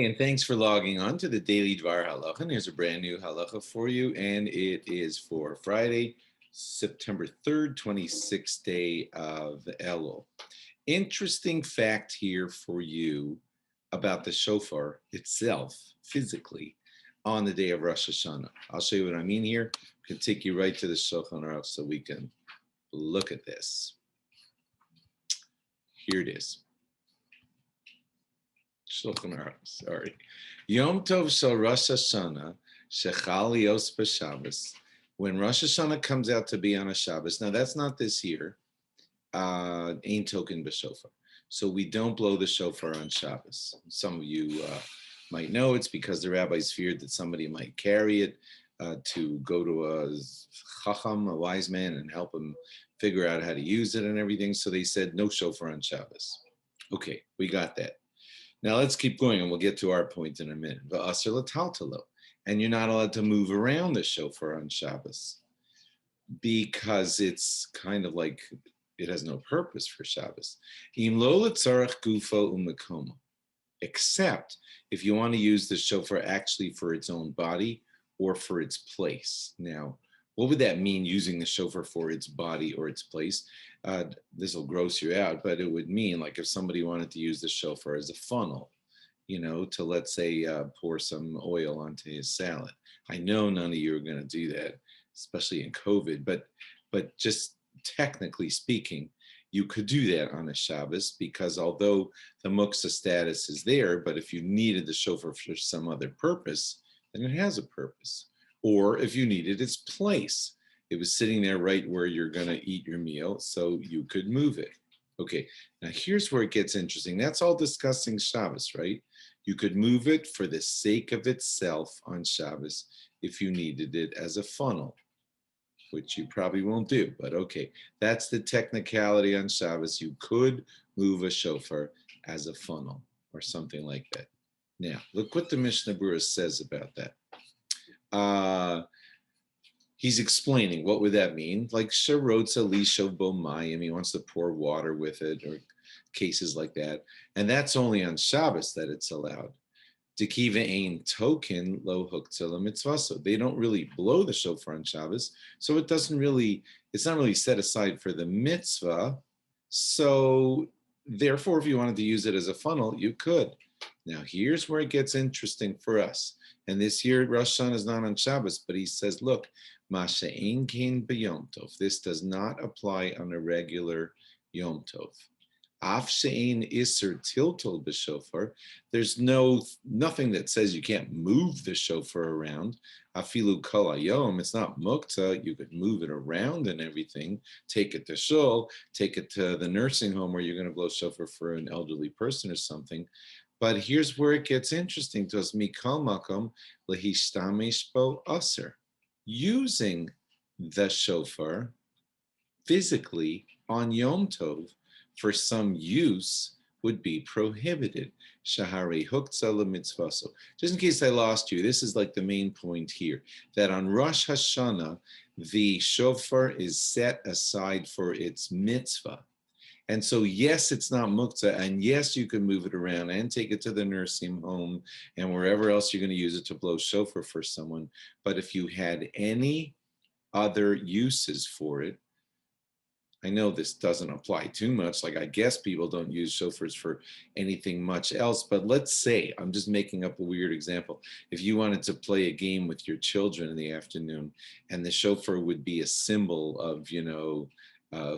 and thanks for logging on to the Daily DVAR Halacha. And here's a brand new halacha for you, and it is for Friday, September 3rd, 26th day of Elul. Interesting fact here for you about the shofar itself, physically, on the day of Rosh Hashanah. I'll show you what I mean here. I can take you right to the Shulchan Aruch so we can look at this. Here it is. Shulchan Aruch, sorry. Yom Tov Shel Rosh Hashanah Shechal Yos b'Shabbos. When Rosh Hashanah comes out to be on a Shabbos, now that's not this year, Ein Token b'Shofar. So we don't blow the shofar on Shabbos. Some of you might know it's because the rabbis feared that somebody might carry it to go to a chacham, a wise man, and help him figure out how to use it and everything. So they said no shofar on Shabbos. Okay, we got that. Now let's keep going, and we'll get to our point in a minute. And you're not allowed to move around the shofar on Shabbos because it's kind of like it has no purpose for Shabbos. Except if you want to use the shofar actually for its own body or for its place. Now, what would that mean, using the shofar for its body or its place? This will gross you out, but it would mean like if somebody wanted to use the shofar as a funnel, to, let's say, pour some oil onto his salad. I know none of you are going to do that, especially in COVID, but just technically speaking, you could do that on a Shabbos, because although the Muktzah status is there, but if you needed the shofar for some other purpose, then it has a purpose. Or if you needed its place, it was sitting there right where you're going to eat your meal, so you could move it. Okay, now here's where it gets interesting. That's all discussing Shabbos, right? You could move it for the sake of itself on Shabbos if you needed it as a funnel, which you probably won't do, but okay. That's the technicality on Shabbos. You could move a shofar as a funnel or something like that. Now, look what the Mishnah Berurah says about that. He's explaining, what would that mean? Like Sharotza Lisho Bomayim, he wants to pour water with it, or cases like that. And that's only on Shabbos that it's allowed. Dekiva ein token lo huktzah mitzvaso. They don't really blow the shofar on Shabbos, so it's not really set aside for the mitzvah. So therefore, if you wanted to use it as a funnel, you could. Now here's where it gets interesting for us. And this year Rosh Hashanah is not on Shabbos, but he says, look, Masha ein kein b'Yom Tov. This does not apply on a regular Yom Tov. Af she'ein iser tiltol b'shofar. There's nothing that says you can't move the shofar around. Afilu kol hayom. It's not Muktzah. You could move it around and everything. Take it to shul. Take it to the nursing home where you're going to blow shofar for an elderly person or something. But here's where it gets interesting to us. Mikal makom lehishtamesh bo aser. Using the shofar physically on Yom Tov for some use would be prohibited. Shahari huktzah lemitzvaso. Just in case I lost you, this is like the main point here, that on Rosh Hashanah, the shofar is set aside for its mitzvah. And so, yes, it's not Muktzah, and yes, you can move it around and take it to the nursing home and wherever else you're going to use it to blow shofar for someone. But if you had any other uses for it, I know this doesn't apply too much. Like, I guess people don't use shofars for anything much else, but let's say, I'm just making up a weird example. If you wanted to play a game with your children in the afternoon, and the shofar would be a symbol of,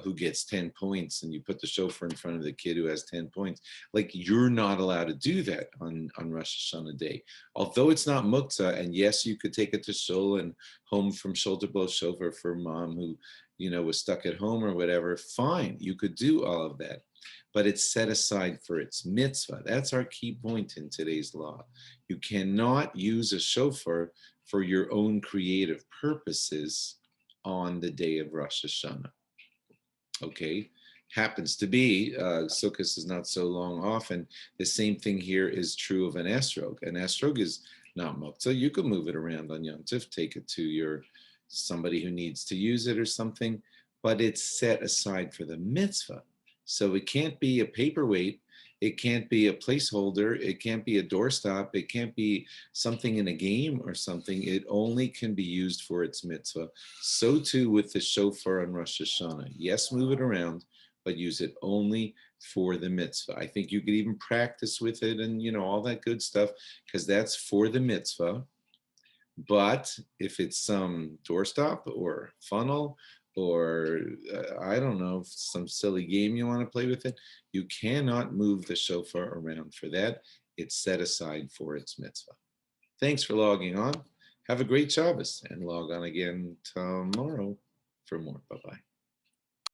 who gets 10 points, and you put the shofar in front of the kid who has 10 points. Like, you're not allowed to do that on Rosh Hashanah day. Although it's not Muktzah, and yes, you could take it to shul and home from shul to blow shofar for mom who, was stuck at home or whatever, fine, you could do all of that. But it's set aside for its mitzvah. That's our key point in today's law. You cannot use a shofar for your own creative purposes on the day of Rosh Hashanah. Okay, happens to be, Sukkot is not so long off, and the same thing here is true of an esrog. An esrog is not Muktzah. You can move it around on Yom Tov, take it to somebody who needs to use it or something, but it's set aside for the mitzvah. So it can't be a paperweight, It can't be a placeholder. It can't be a doorstop. It can't be something in a game or something. It only can be used for its mitzvah. So too with the shofar on Rosh Hashanah. Yes, move it around, but use it only for the mitzvah. I think you could even practice with it and, all that good stuff, because that's for the mitzvah. But if it's some doorstop or funnel or I don't know, some silly game you want to play with it, you cannot move the shofar around for that. It's set aside for its mitzvah. Thanks for logging on. Have a great Shabbos and log on again tomorrow for more. Bye-bye.